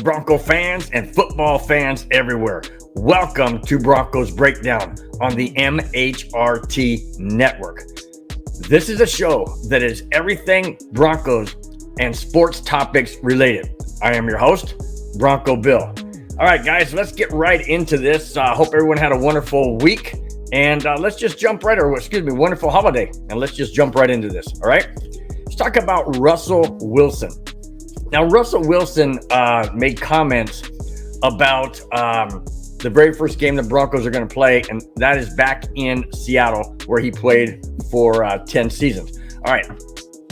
Bronco fans and football fans everywhere. Welcome to Broncos Breakdown on the MHRT Network. This is a show that is everything Broncos and sports topics related. I am your host, Bronco Bill. All right, guys, let's get right into this. Hope everyone had a wonderful week. And let's just jump wonderful holiday. And let's just jump right into this, all right? Let's talk about Russell Wilson. Now, Russell Wilson made comments about the very first game the Broncos are going to play, and that is back in Seattle, where he played for 10 seasons. All right,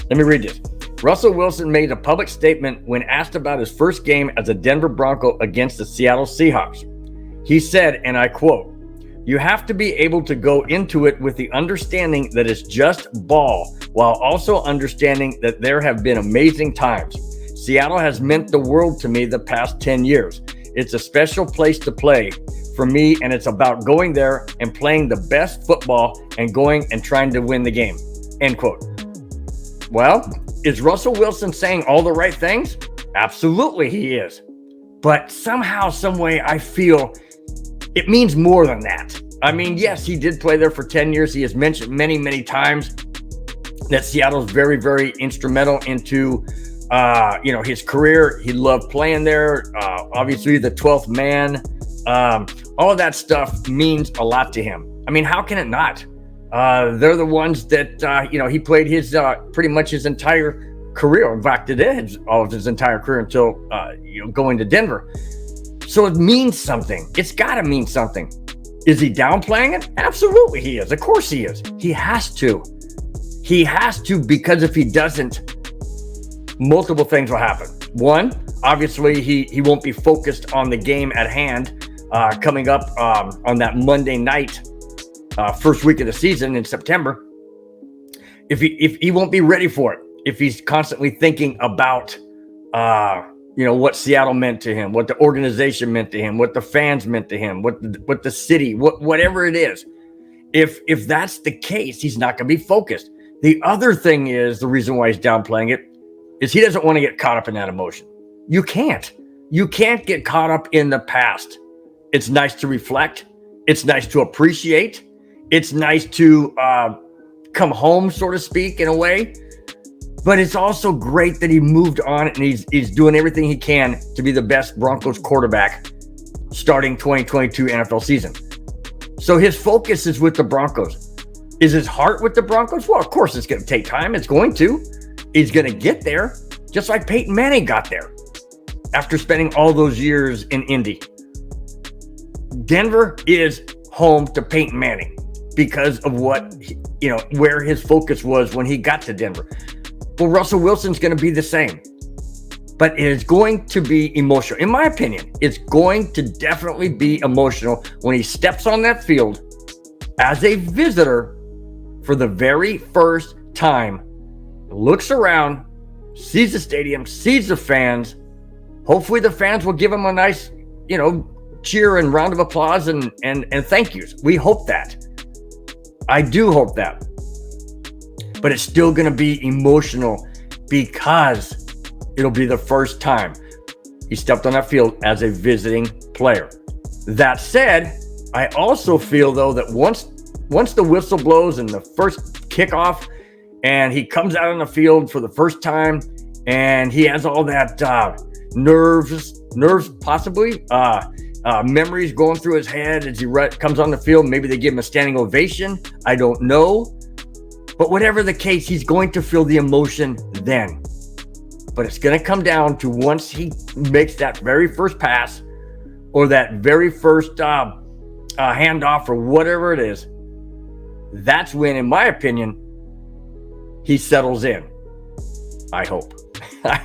let me read this. Russell Wilson made a public statement when asked about his first game as a Denver Bronco against the Seattle Seahawks. He said, and I quote, "You have to be able to go into it with the understanding that it's just ball, while also understanding that there have been amazing times. Seattle has meant the world to me the past 10 years. It's a special place to play for me, and it's about going there and playing the best football and going and trying to win the game." End quote. Well, is Russell Wilson saying all the right things? Absolutely he is. But somehow, some way, I feel it means more than that. I mean, yes, he did play there for 10 years. He has mentioned many, many times that Seattle's very, very instrumental into his career. He loved playing there. Obviously, the 12th man. All of that stuff means a lot to him. I mean, how can it not? They're the ones that, he played his pretty much his entire career. In fact, it is all of his entire career until, going to Denver. So it means something. It's got to mean something. Is he downplaying it? Absolutely he is. Of course he is. He has to. He has to, because if he doesn't, multiple things will happen. One, obviously, he won't be focused on the game at hand coming up on that Monday night, first week of the season in September. If he won't be ready for it, if he's constantly thinking about what Seattle meant to him, what the organization meant to him, what the fans meant to him, what the city, whatever it is. If that's the case, he's not going to be focused. The other thing is, the reason why he's downplaying it is he doesn't want to get caught up in that emotion. You can't get caught up in the past. It's nice to reflect. It's nice to appreciate. It's nice to come home, so to speak, in a way. But it's also great that he moved on and he's doing everything he can to be the best Broncos quarterback starting 2022 NFL season. So his focus is with the Broncos. Is his heart with the Broncos? Well, of course it's going to take time. It's going to. He's going to get there, just like Peyton Manning got there after spending all those years in Indy. Denver is home to Peyton Manning because of where his focus was when he got to Denver. Well, Russell Wilson's going to be the same, but it is going to be emotional. In my opinion, it's going to definitely be emotional when he steps on that field as a visitor for the very first time, looks around, sees the stadium, sees the fans. Hopefully the fans will give him a nice, cheer and round of applause and thank yous. We hope that. I do hope that. But it's still going to be emotional because it'll be the first time he stepped on that field as a visiting player. That said, I also feel, though, that once the whistle blows and the first kickoff and he comes out on the field for the first time and he has all that nerves possibly, memories going through his head as he comes on the field. Maybe they give him a standing ovation. I don't know. But whatever the case, he's going to feel the emotion then. But it's going to come down to once he makes that very first pass or that very first handoff or whatever it is. That's when, in my opinion, he settles in. I hope. I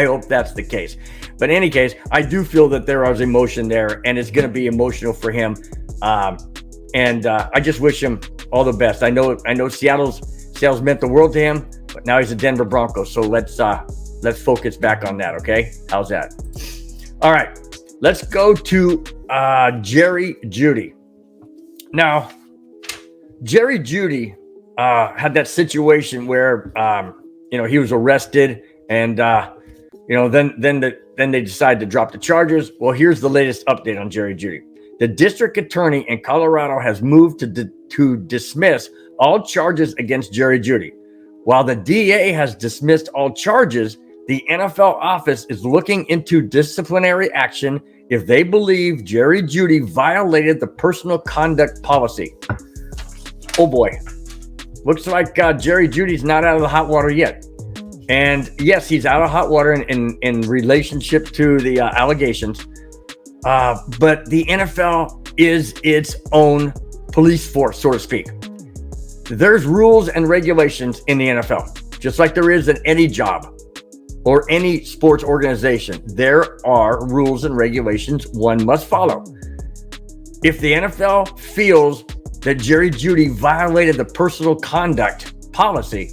hope that's the case. But in any case, I do feel that there is emotion there, and it's going to be emotional for him. And I just wish him all the best. I know Seattle's meant the world to him, but now he's a Denver Bronco. So let's focus back on that. Okay, how's that? All right, let's go to Jerry Jeudy. Now, Jerry Jeudy had that situation where he was arrested and Then they decide to drop the charges. Well, here's the latest update on Jerry Jeudy. The district attorney in Colorado has moved to dismiss all charges against Jerry Jeudy. While the DA has dismissed all charges, the NFL office is looking into disciplinary action if they believe Jerry Jeudy violated the personal conduct policy. Oh boy. Looks like Jerry Jeudy's not out of the hot water yet. And yes, he's out of hot water in relationship to the allegations. But the NFL is its own police force, so to speak. There's rules and regulations in the NFL, just like there is in any job or any sports organization. There are rules and regulations one must follow. If the NFL feels that Jerry Jeudy violated the personal conduct policy,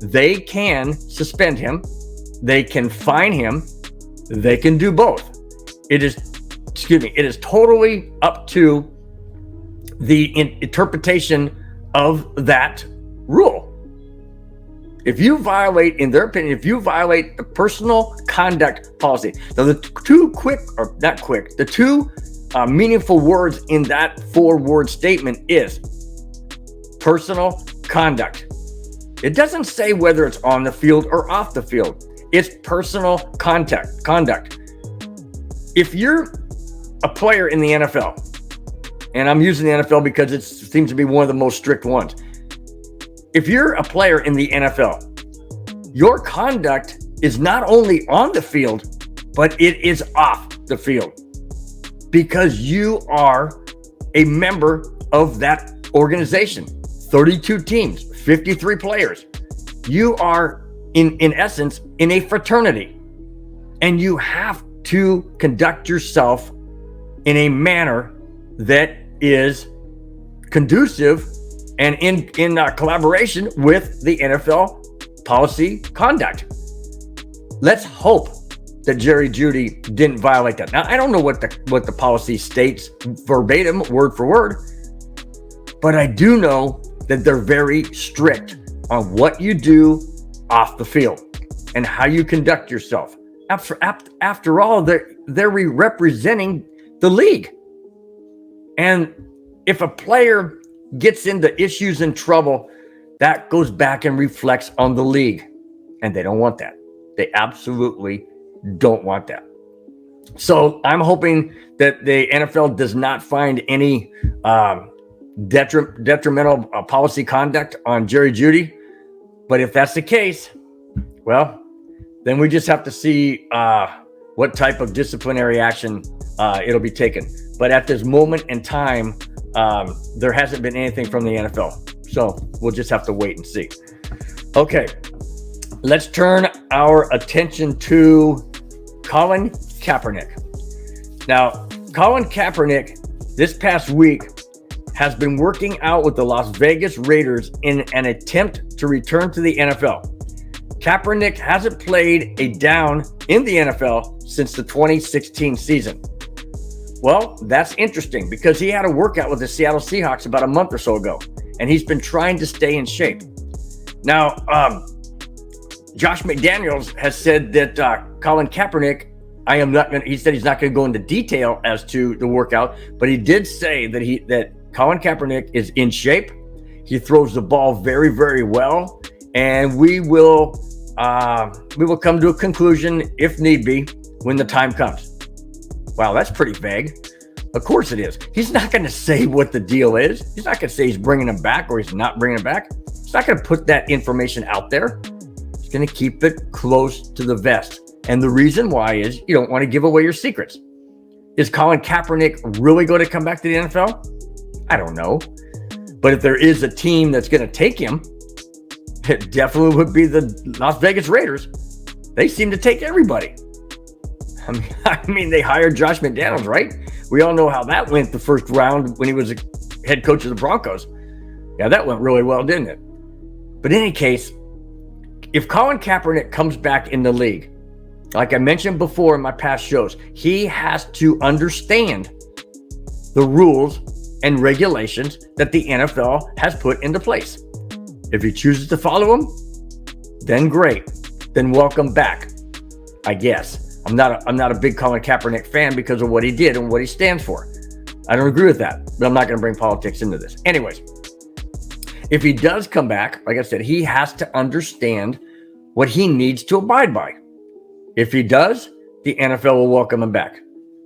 they can suspend him, they can fine him, they can do both. It is totally up to the interpretation of that rule. If you violate, in their opinion, if you violate the personal conduct policy, now the two meaningful words in that 4-word statement is personal conduct. It doesn't say whether it's on the field or off the field. It's personal conduct. If you're a player in the NFL, and I'm using the NFL because it seems to be one of the most strict ones. If you're a player in the NFL, your conduct is not only on the field, but it is off the field because you are a member of that organization. 32 teams, 53 players. You are, in essence, in a fraternity, and you have to conduct yourself in a manner that is conducive and in collaboration with the NFL policy conduct. Let's hope that Jerry Jeudy didn't violate that. Now, I don't know what the policy states verbatim, word for word, but I do know that they're very strict on what you do off the field and how you conduct yourself. After all, they're representing the league. And if a player gets into issues and trouble, that goes back and reflects on the league. And they don't want that. They absolutely don't want that. So I'm hoping that the NFL does not find any detrimental policy conduct on Jerry Jeudy. But if that's the case, well, then we just have to see what type of disciplinary action it'll be taken. But at this moment in time, there hasn't been anything from the NFL. So we'll just have to wait and see. Okay, let's turn our attention to Colin Kaepernick. Now, Colin Kaepernick this past week has been working out with the Las Vegas Raiders in an attempt to return to the NFL. Kaepernick hasn't played a down in the NFL since the 2016 season. Well, that's interesting because he had a workout with the Seattle Seahawks about a month or so ago, and he's been trying to stay in shape. Now, Josh McDaniels has said that Colin Kaepernick, he said he's not going to go into detail as to the workout, but he did say that Colin Kaepernick is in shape. He throws the ball very, very well, and we will come to a conclusion if need be when the time comes. Wow, that's pretty vague. Of course it is. He's not going to say what the deal is. He's not going to say he's bringing him back or he's not bringing him back. He's not going to put that information out there. He's going to keep it close to the vest. And the reason why is you don't want to give away your secrets. Is Colin Kaepernick really going to come back to the NFL? I don't know. But if there is a team that's going to take him, it definitely would be the Las Vegas Raiders. They seem to take everybody. I mean, they hired Josh McDaniels, right? We all know how that went the first round when he was a head coach of the Broncos. Yeah, that went really well, didn't it? But in any case, if Colin Kaepernick comes back in the league, like I mentioned before in my past shows, he has to understand the rules and regulations that the NFL has put into place. If he chooses to follow them, then great. Then welcome back. I guess. I'm not a big Colin Kaepernick fan because of what he did and what he stands for. I don't agree with that, but I'm not going to bring politics into this. Anyways, if he does come back, like I said, he has to understand what he needs to abide by. If he does, the NFL will welcome him back.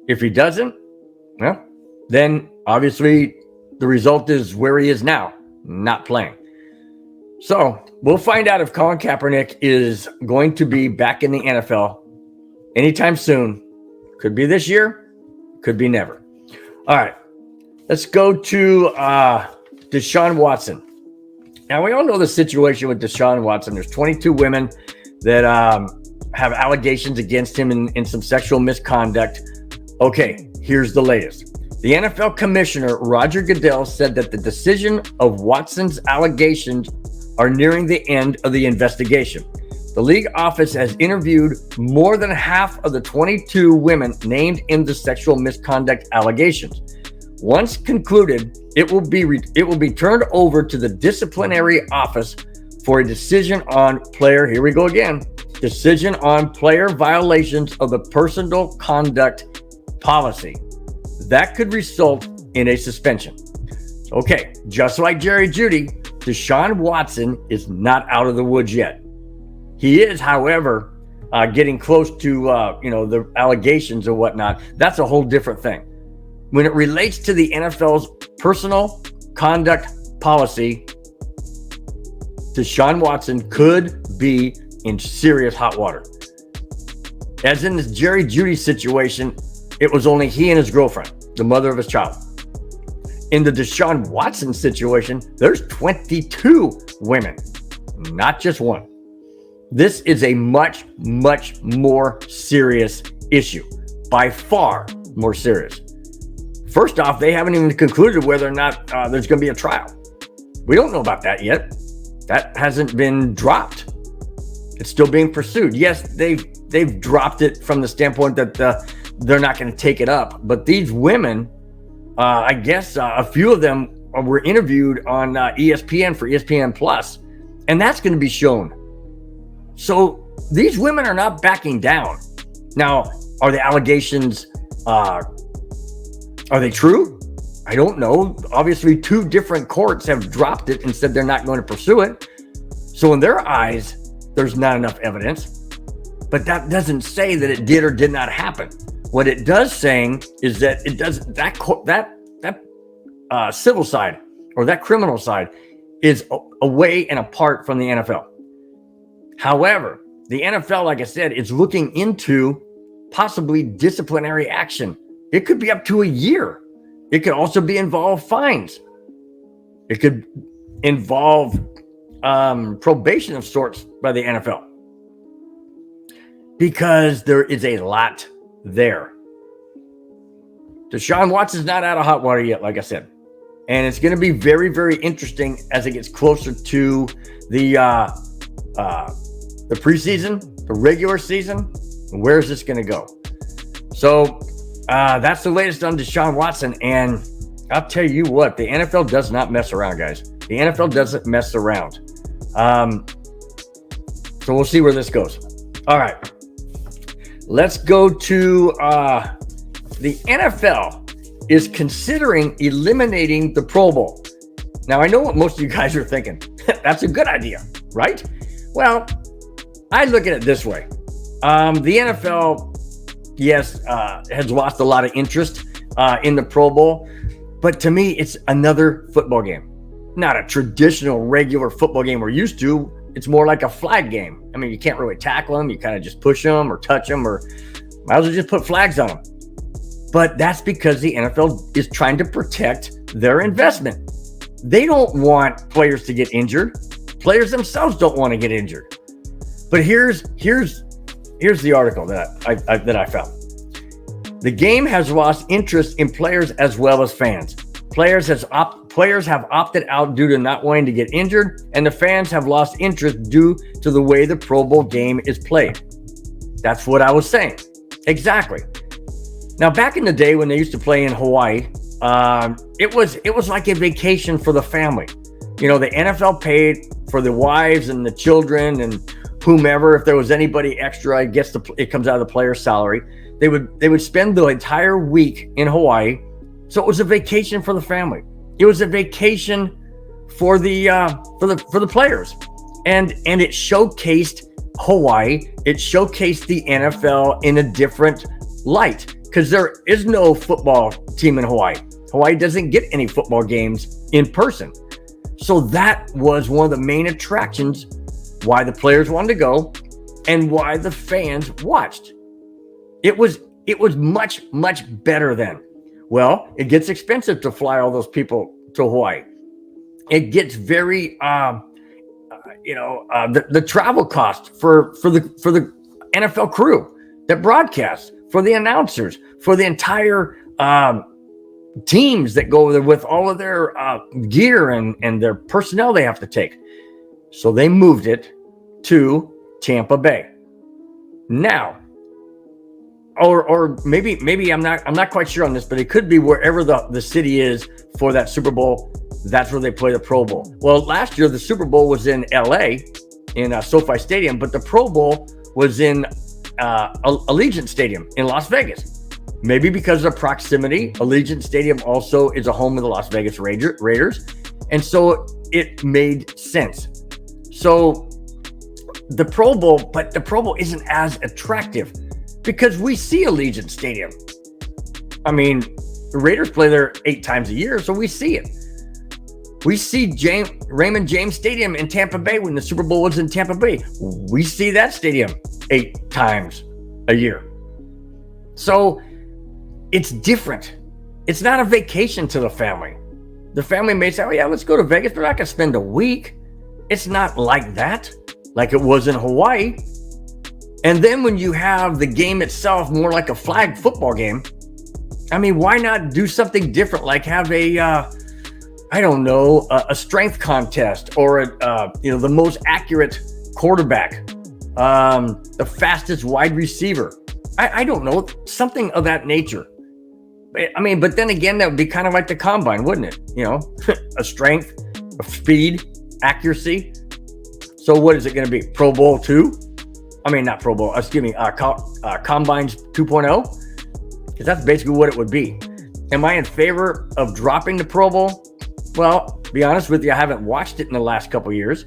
If he doesn't, well, then obviously the result is where he is now, not playing. So we'll find out if Colin Kaepernick is going to be back in the NFL anytime soon. Could be this year, could be never. All right, let's go to Deshaun Watson. Now, we all know the situation with Deshaun Watson. There's 22 women that have allegations against him in some sexual misconduct. Okay, here's the latest. The NFL commissioner, Roger Goodell, said that the decision of Watson's allegations are nearing the end of the investigation. The league office has interviewed more than half of the 22 women named in the sexual misconduct allegations. Once concluded, it will be turned over to the disciplinary office for a decision on decision on player violations of the personal conduct policy. That could result in a suspension. Okay, just like Jerry Jeudy, Deshaun Watson is not out of the woods yet. He is, however, getting close to the allegations and whatnot. That's a whole different thing. When it relates to the NFL's personal conduct policy, Deshaun Watson could be in serious hot water. As in this Jerry Jeudy situation, it was only he and his girlfriend, the mother of his child. In the Deshaun Watson situation, there's 22 women, not just one. This is a much, much more serious issue, by far more serious. First off, they haven't even concluded whether or not there's going to be a trial. We don't know about that yet. That hasn't been dropped. It's still being pursued. Yes, they've dropped it from the standpoint that they're not going to take it up. But these women, I guess a few of them were interviewed on ESPN for ESPN Plus, and that's going to be shown. So these women are not backing down. Now, are the allegations, are they true? I don't know. Obviously, 2 different courts have dropped it and said they're not going to pursue it. So in their eyes, there's not enough evidence. But that doesn't say that it did or did not happen. What it does saying is that it does that civil side or that criminal side is away and apart from the NFL. However, the NFL, like I said, is looking into possibly disciplinary action. It could be up to a year. It could also be involve fines. It could involve probation of sorts by the NFL. Because there is a lot there. Deshaun Watson's not out of hot water yet, like I said. And it's going to be very, very interesting as it gets closer to the preseason, the regular season. Where is this going to go? So that's the latest on Deshaun Watson. And I'll tell you what, the NFL does not mess around, guys. The NFL doesn't mess around. So we'll see where this goes. All right. Let's go to the NFL is considering eliminating the Pro Bowl. Now, I know what most of you guys are thinking. That's a good idea, right? Well, I look at it this way. The NFL, yes, has lost a lot of interest in the Pro Bowl. But to me, it's another football game. Not a traditional, regular football game we're used to. It's more like a flag game. I mean, you can't really tackle them. You kind of just push them or touch them, or might as well just put flags on them. But that's because the NFL is trying to protect their investment. They don't want players to get injured. Players themselves don't want to get injured. But here's the article that I found. The game has lost interest in players as well as fans. Players have opted out due to not wanting to get injured, and the fans have lost interest due to the way the Pro Bowl game is played. That's what I was saying. Exactly. Now, back in the day when they used to play in Hawaii, it was like a vacation for the family. You know, the NFL paid for the wives and the children and whomever, if there was anybody extra, I guess it comes out of the player's salary. They would spend the entire week in Hawaii. So it was a vacation for the family. It was a vacation for the players, and it showcased Hawaii. It showcased the NFL in a different light, because there is no football team in Hawaii. Hawaii doesn't get any football games in person. So that was one of the main attractions why the players wanted to go and why the fans watched. It was much, much better then. Well, it gets expensive to fly all those people to Hawaii. It gets very, the travel cost for the NFL crew that broadcasts, for the announcers, for the entire teams that go there with all of their gear and their personnel they have to take. So they moved it to Tampa Bay. Now, or maybe I'm not quite sure on this, but it could be wherever the city is for that Super Bowl. That's where they play the Pro Bowl. Well, last year the Super Bowl was in LA in SoFi Stadium, but the Pro Bowl was in Allegiant Stadium in Las Vegas. Maybe because of proximity, Allegiant Stadium also is a home of the Las Vegas Raiders, and so it made sense. So the Pro Bowl isn't as attractive because we see Allegiant Stadium. I mean, the Raiders play there 8 times a year, so we see it. We see Raymond James Stadium in Tampa Bay when the Super Bowl was in Tampa Bay. We see that stadium 8 times a year. So it's different. It's not a vacation to the family. The family may say, oh yeah, let's go to Vegas. They're not going to spend a week. It's not like that, like it was in Hawaii. And then when you have the game itself more like a flag football game, I mean, why not do something different? Like have a strength contest, or the most accurate quarterback, the fastest wide receiver. I don't know, something of that nature. I mean, but then again, that would be kind of like the combine, wouldn't it? You know, a strength, a speed, accuracy. So what is it going to be? Pro Bowl 2? I mean, not Pro Bowl, excuse me, Combines 2.0? Because that's basically what it would be. Am I in favor of dropping the Pro Bowl? Well, to be honest with you, I haven't watched it in the last couple of years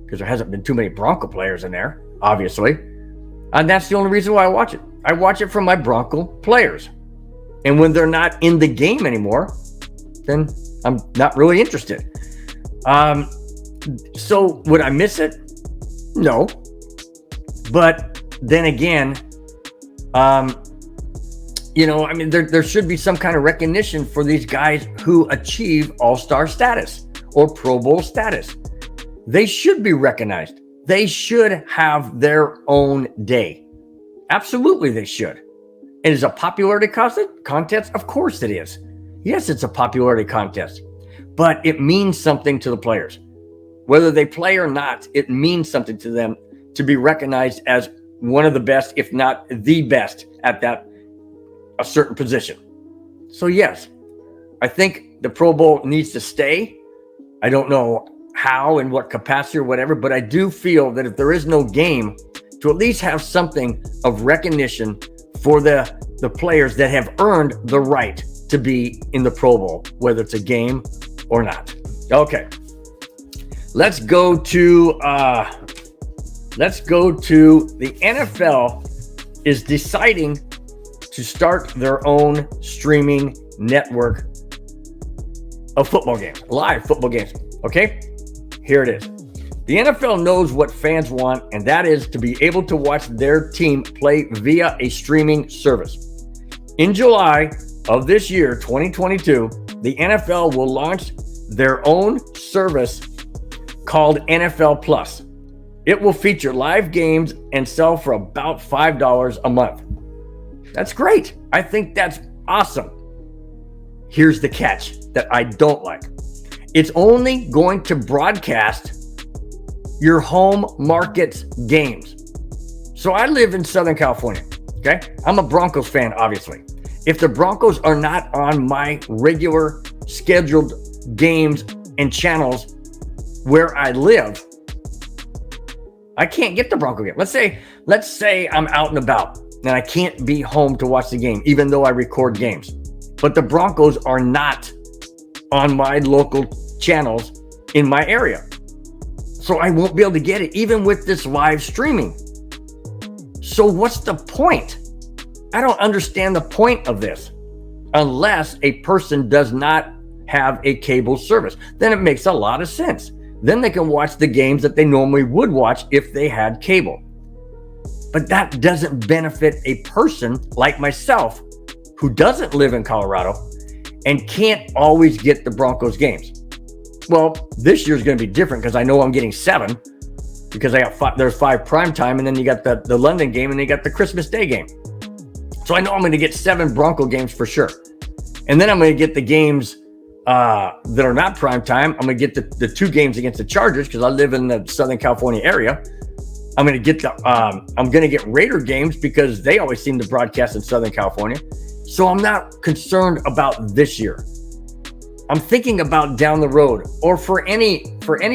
because there hasn't been too many Bronco players in there, obviously. And that's the only reason why I watch it. I watch it from my Bronco players. And when they're not in the game anymore, then I'm not really interested. So would I miss it? No. But then again, there should be some kind of recognition for these guys who achieve all-star status or Pro Bowl status. They should be recognized. They should have their own day. Absolutely, they should. It is a popularity contest? Of course it is. Yes, it's a popularity contest. But it means something to the players. Whether they play or not, it means something to them to be recognized as one of the best, if not the best, at a certain position. So yes, I think the Pro Bowl needs to stay. I don't know how and what capacity or whatever, but I do feel that if there is no game, to at least have something of recognition for the players that have earned the right to be in the Pro Bowl, whether it's a game or not. Okay, let's go to the NFL is deciding to start their own streaming network of football games, live football games. Okay, here it is. The NFL knows what fans want, and that is to be able to watch their team play via a streaming service. In July of this year, 2022, the NFL will launch their own service called NFL Plus. It will feature live games and sell for about $5 a month. That's great. I think that's awesome. Here's the catch that I don't like. It's only going to broadcast your home market's games. So I live in Southern California, okay? I'm a Broncos fan, obviously. If the Broncos are not on my regular scheduled games and channels where I live, I can't get the Bronco game. Let's say I'm out and about and I can't be home to watch the game, even though I record games. But the Broncos are not on my local channels in my area. So I won't be able to get it, even with this live streaming. So what's the point? I don't understand the point of this. Unless a person does not have a cable service, then it makes a lot of sense. Then they can watch the games that they normally would watch if they had cable. But that doesn't benefit a person like myself who doesn't live in Colorado and can't always get the Broncos games. Well, this year's going to be different because I know I'm getting 7 because I got 5, there's 5 prime time, and then you got the London game, and then you got the Christmas Day game. So I know I'm going to get 7 Bronco games for sure. And then I'm going to get the games that are not prime time. I'm going to get the 2 games against the Chargers because I live in the Southern California area. I'm going to get Raider games because they always seem to broadcast in Southern California. So I'm not concerned about this year. I'm thinking about down the road, or for any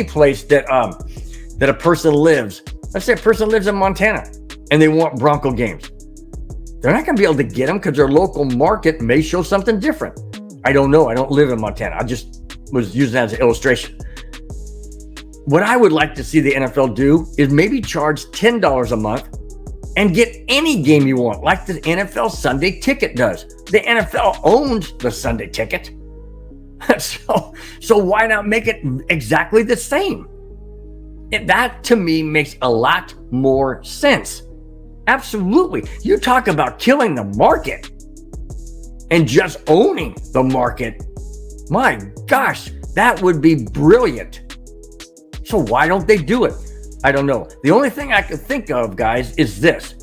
place that a person lives. Let's say a person lives in Montana and they want Bronco games. They're not going to be able to get them because their local market may show something different. I don't know. I don't live in Montana. I just was using that as an illustration. What I would like to see the NFL do is maybe charge $10 a month and get any game you want, like the NFL Sunday Ticket does. The NFL owns the Sunday Ticket. So why not make it exactly the same? That to me makes a lot more sense. Absolutely. You talk about killing the market and just owning the market. My gosh, that would be brilliant. So why don't they do it? I don't know. The only thing I could think of, guys, is this.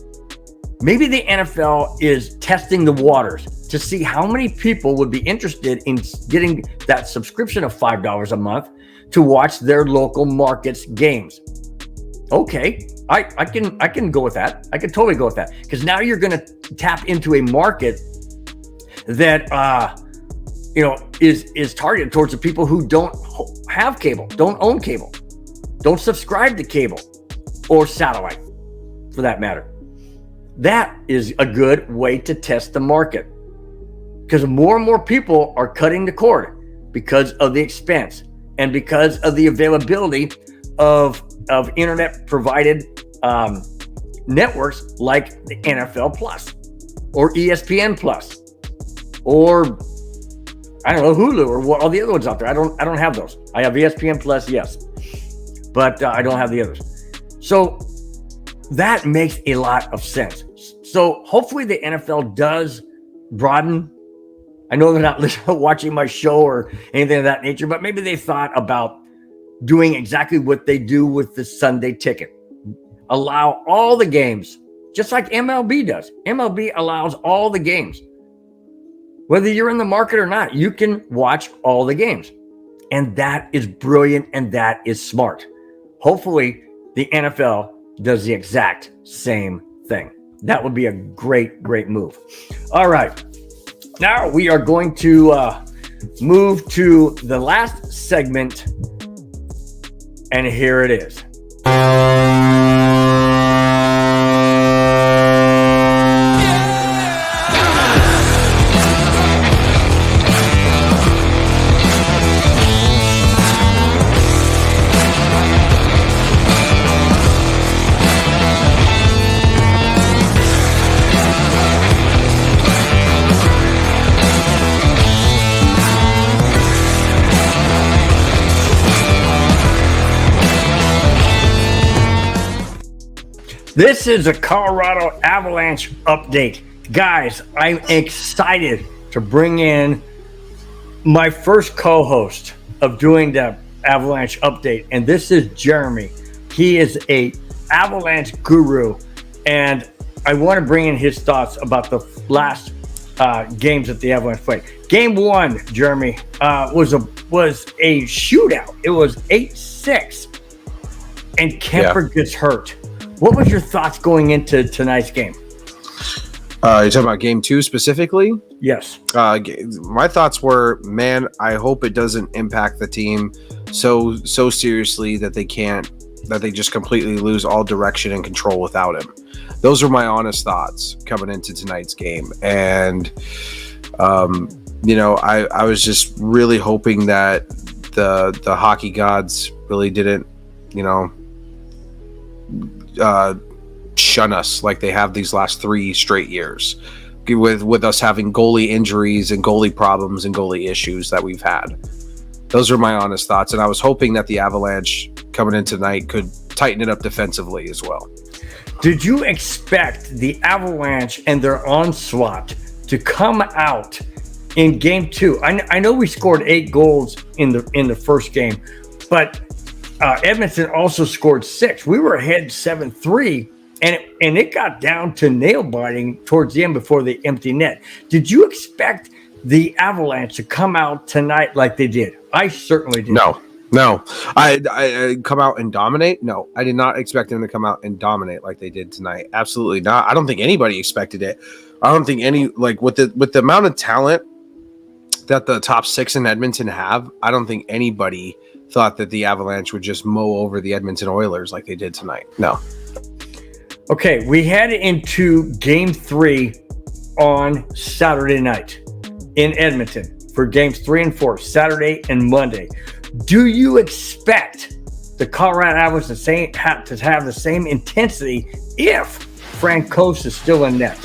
Maybe the NFL is testing the waters to see how many people would be interested in getting that subscription of $5 a month to watch their local markets games. Okay, I can go with that. I can totally go with that, because now you're going to tap into a market that is targeted towards the people who don't have cable, don't own cable, don't subscribe to cable or satellite, for that matter. That is a good way to test the market, because more and more people are cutting the cord because of the expense and because of the availability of internet provided networks like the NFL Plus or ESPN Plus or I don't know, Hulu or what all the other ones out there. I don't have those. I have ESPN Plus, yes, but I don't have the others. So that makes a lot of sense. So hopefully the NFL does broaden. I know they're not watching my show or anything of that nature, but maybe they thought about doing exactly what they do with the Sunday Ticket. Allow all the games, just like MLB does. MLB allows all the games. Whether you're in the market or not, you can watch all the games. And that is brilliant, and that is smart. Hopefully the NFL does the exact same thing. That would be a great, great move. All right. Now we are going to move to the last segment, and here it is. This is a Colorado Avalanche update. Guys, I'm excited to bring in my first co-host of doing the Avalanche update, and this is Jeremy. He is a Avalanche guru, and I want to bring in his thoughts about the last games that the Avalanche played. Game 1, Jeremy, was a shootout. It was 8-6, and Kemper gets hurt. What was your thoughts going into tonight's game? You're talking about game 2 specifically? Yes. My thoughts were, man, I hope it doesn't impact the team so seriously that they can't that they just completely lose all direction and control without him. Those are my honest thoughts coming into tonight's game. And, I was just really hoping that the hockey gods really didn't, shun us like they have these last 3 straight years with us having goalie injuries and goalie problems and goalie issues that we've had. Those are my honest thoughts. And I was hoping that the Avalanche coming in tonight could tighten it up defensively as well. Did you expect the Avalanche and their onslaught to come out in game 2? I know we scored 8 goals in the first game, but Edmonton also scored 6. We were ahead 7-3, and it got down to nail biting towards the end before the empty net. Did you expect the Avalanche to come out tonight like they did? I certainly did. No. I come out and dominate? No, I did not expect them to come out and dominate like they did tonight. Absolutely not. I don't think anybody expected it. I don't think with the amount of talent that the top 6 in Edmonton have, I don't think anybody thought that the Avalanche would just mow over the Edmonton Oilers like they did tonight. No. Okay, we head into game 3 on Saturday night in Edmonton for games 3 and 4, Saturday and Monday. Do you expect the Colorado Avalanche to have the same intensity if Francos is still in net?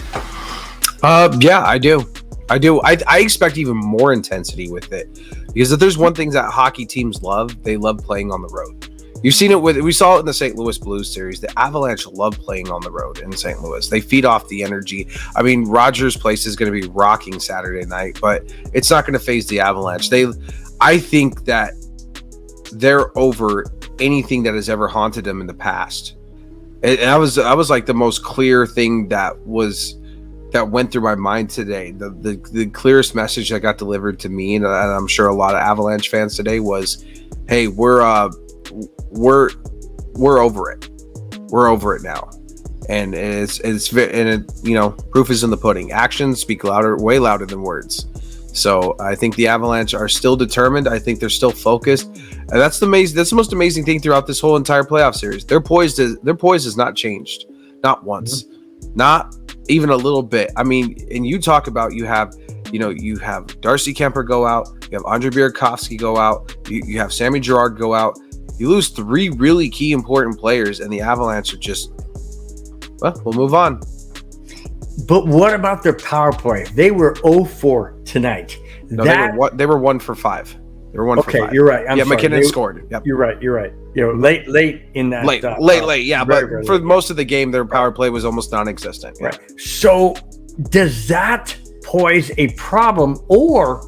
Yeah, I do. I expect even more intensity with it, because if there's one thing that hockey teams love, they love playing on the road. You've seen it we saw it in the St. Louis Blues series. The Avalanche love playing on the road in St. Louis. They feed off the energy. I mean, Rogers Place is going to be rocking Saturday night, but it's not going to phase the Avalanche. I think that they're over anything that has ever haunted them in the past. And I was like the most clear thing that went through my mind today. The clearest message that got delivered to me, and I'm sure a lot of Avalanche fans today, was, hey, we're over it. We're over it now. And proof is in the pudding. Actions speak way louder than words. So I think the Avalanche are still determined. I think they're still focused. And that's the most amazing thing throughout this whole entire playoff series. Their poise has not changed. Not once. Mm-hmm. Not even a little bit. I mean, and you talk about you have Darcy Kemper go out, you have Andre Burakovsky go out, you have Sammy Girard go out. You lose 3 really key important players, and the Avalanche are just, well, we'll move on. But what about their power play? They were 0-4 tonight. No, they were 1 for 5. They were 1 for 5. Okay, you're right. I'm sorry. McKinnon scored. Yep. You're right. Late in that. Late. Yeah, very for most of the game, their power play was almost non-existent. Yeah. Right. So, does that pose a problem, or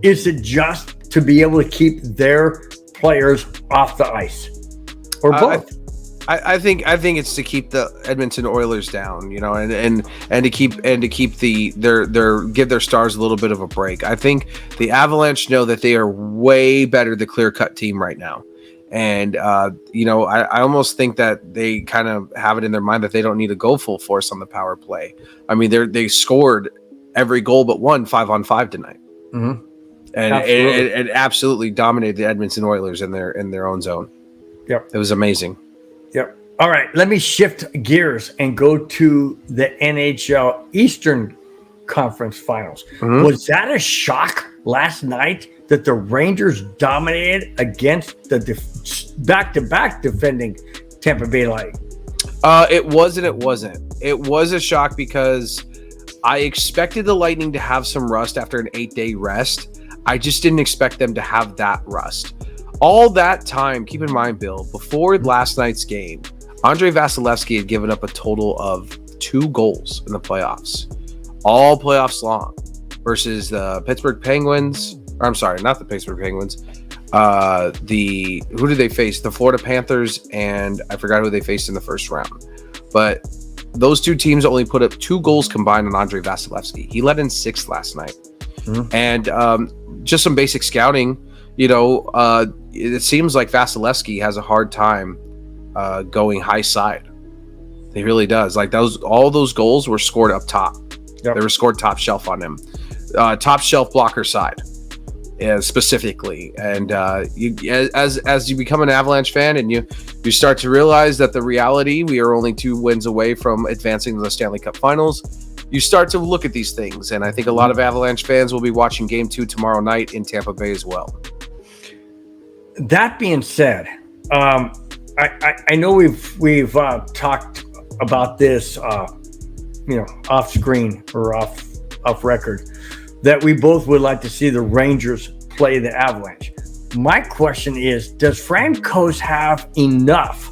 is it just to be able to keep their players off the ice, or both? I think it's to keep the Edmonton Oilers down, and to keep give their stars a little bit of a break. I think the Avalanche know that they are way better the clear-cut team right now. And I almost think that they kind of have it in their mind that they don't need to go full force on the power play. I mean, they scored every goal but one 5-on-5 tonight. Mm-hmm. And it absolutely dominated the Edmonton Oilers in their own zone. Yep. It was amazing. Yep. All right, let me shift gears and go to the NHL Eastern Conference Finals. Mm-hmm. Was that a shock last night that the Rangers dominated against the back-to-back defending Tampa Bay Lightning? It was and it wasn't. It was a shock because I expected the Lightning to have some rust after an 8-day rest. I just didn't expect them to have that rust. All that time, keep in mind, Bill, before last night's game, Andrei Vasilevsky had given up a total of 2 goals in the playoffs, all playoffs long, versus the Pittsburgh Penguins. Or I'm sorry, not the Pittsburgh Penguins. Who did they face? The Florida Panthers, and I forgot who they faced in the first round. But those 2 teams only put up 2 goals combined on Andrei Vasilevsky. He let in 6 last night. Mm-hmm. And just some basic scouting, it seems like Vasilevsky has a hard time going high side. He really does. Like all those goals were scored up top. Yep. They were scored top shelf on him. Top shelf blocker side. specifically. And as you become an Avalanche fan and you start to realize that the reality, we are only 2 wins away from advancing to the Stanley Cup Finals, you start to look at these things. And I think a lot of Avalanche fans will be watching Game 2 tomorrow night in Tampa Bay as well. That being said, I know we've talked about this, off screen or off record, that we both would like to see the Rangers play the Avalanche. My question is, does Francouz have enough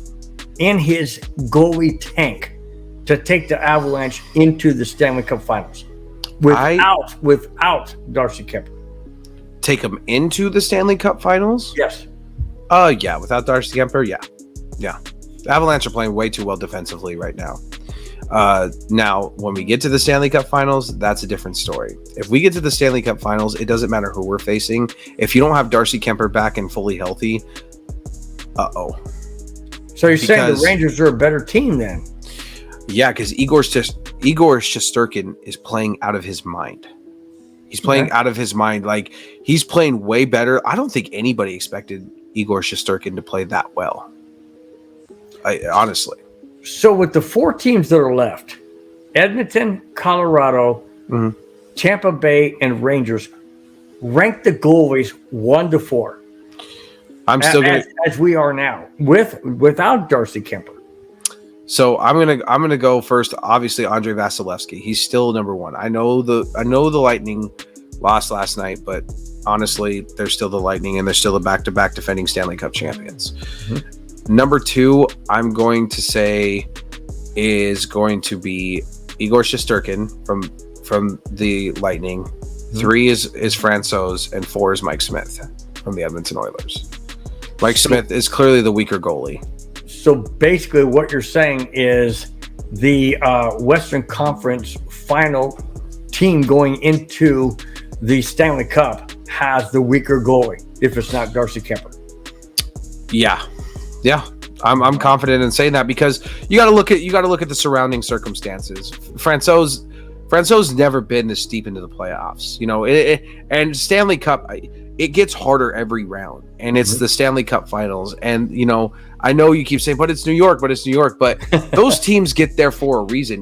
in his goalie tank to take the Avalanche into the Stanley Cup Finals without Darcy Kuemper? Take him into the Stanley Cup Finals? Yes. Yeah, without Darcy Kuemper, yeah. The Avalanche are playing way too well defensively right now. Now, when we get to the Stanley Cup Finals, that's a different story. If we get to the Stanley Cup Finals, it doesn't matter who we're facing. If you don't have Darcy Kuemper back and fully healthy, So you're saying the Rangers are a better team then? Yeah, because Igor Shesterkin is playing out of his mind. He's playing out of his mind. Like, he's playing way better. I don't think anybody expected Igor Shesterkin to play that well. Honestly. So with the 4 teams that are left, Edmonton, Colorado, Tampa Bay, and Rangers, rank the goalies 1 to 4. I'm still going as we are now without Darcy Kuemper. So I'm gonna go first. Obviously, Andrei Vasilevsky. He's still number 1. I know the Lightning lost last night, but honestly, they're still the Lightning, and they're still the back-to-back defending Stanley Cup champions. Number 2, I'm going to say is going to be Igor Shesterkin from the Lightning. 3 is Francouz, and 4 is Mike Smith from the Edmonton Oilers. Mike Smith is clearly the weaker goalie. So basically what you're saying is the Western Conference final team going into the Stanley Cup has the weaker goalie if it's not Darcy Kuemper. Yeah, I'm confident in saying that because you got to look at the surrounding circumstances. Francouz never been this deep into the playoffs, and Stanley Cup, it gets harder every round, and it's the Stanley Cup Finals, and I know you keep saying, but it's New York, but those teams get there for a reason.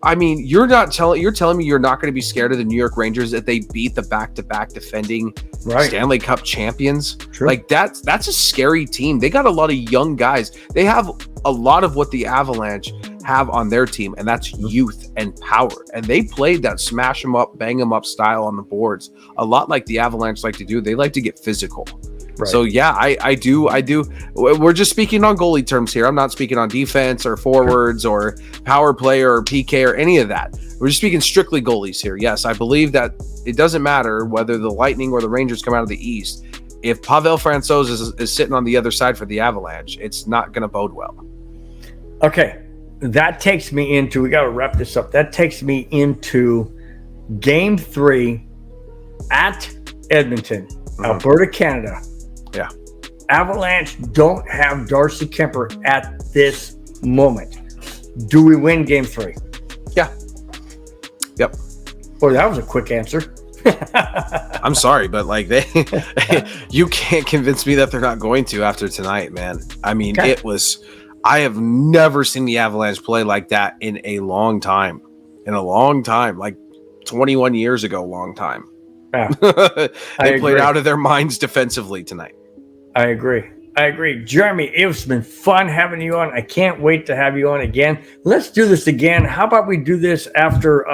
I mean, you're telling me you're not going to be scared of the New York Rangers if they beat the back-to-back defending Stanley Cup champions. True. Like that's a scary team. They got a lot of young guys. They have a lot of what the Avalanche have on their team, and that's youth and power. And they played that smash them up, bang them up style on the boards, a lot like the Avalanche like to do. They like to get physical. Right. So yeah, I do. We're just speaking on goalie terms here. I'm not speaking on defense or forwards or power play or PK or any of that. We're just speaking strictly goalies here. Yes, I believe that it doesn't matter whether the Lightning or the Rangers come out of the East. If Pavel Francouz is sitting on the other side for the Avalanche, it's not going to bode well. Okay, that takes me into, we got to wrap this up. That takes me into Game 3 at Edmonton, Alberta, Canada. Yeah. Avalanche don't have Darcy Kuemper at this moment. Do we win Game 3? Yeah. Yep. Well, that was a quick answer. I'm sorry, but you can't convince me that they're not going to after tonight, man. I mean, I have never seen the Avalanche play like that in a long time. Like 21 years ago, long time. Yeah. They played out of their minds defensively tonight. I agree. Jeremy, it's been fun having you on. I can't wait to have you on again. Let's do this again. How about we do this after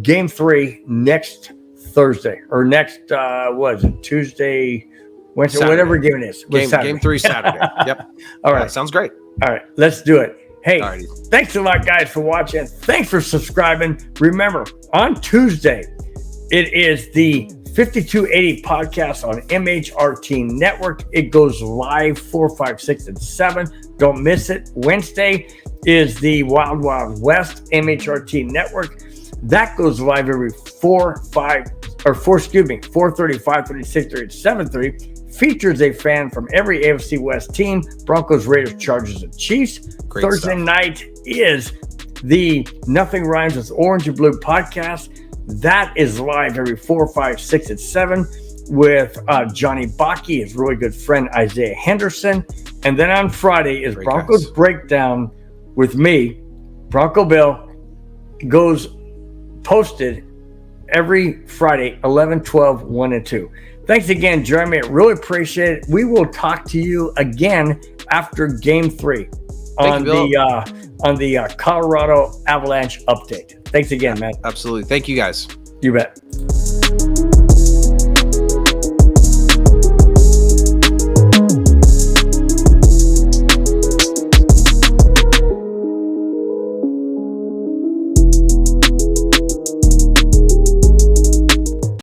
Game 3 next Thursday or next, Tuesday, Wednesday, Saturday. Whatever game it is. Game 3 Saturday. Yep. All right. Sounds great. All right. Let's do it. Hey, Alrighty. Thanks a lot, guys, for watching. Thanks for subscribing. Remember, on Tuesday, it is the 5280 podcast on MHRT Network. It goes live 4, 5, 6, and 7. Don't miss it. Wednesday is the Wild Wild West MHRT Network. That goes live every 4:30, 5:30, 6:30, 7:30. Features a fan from every AFC West team: Broncos, Raiders, Chargers, and Chiefs. Great Thursday stuff. night is the Nothing Rhymes with Orange and Blue podcast. That is live every 4, 5, 6, and 7. with Johnny Bakke, his really good friend Isaiah Henderson. And then on Friday is Broncos Breakdown with me, Bronco Bill. Goes posted every Friday, 11, 12, 1, and 2. Thanks again, Jeremy. I really appreciate it. We will talk to you again after Game 3 on the Colorado Avalanche update. Thanks again, man. Absolutely. Thank you, guys. You bet.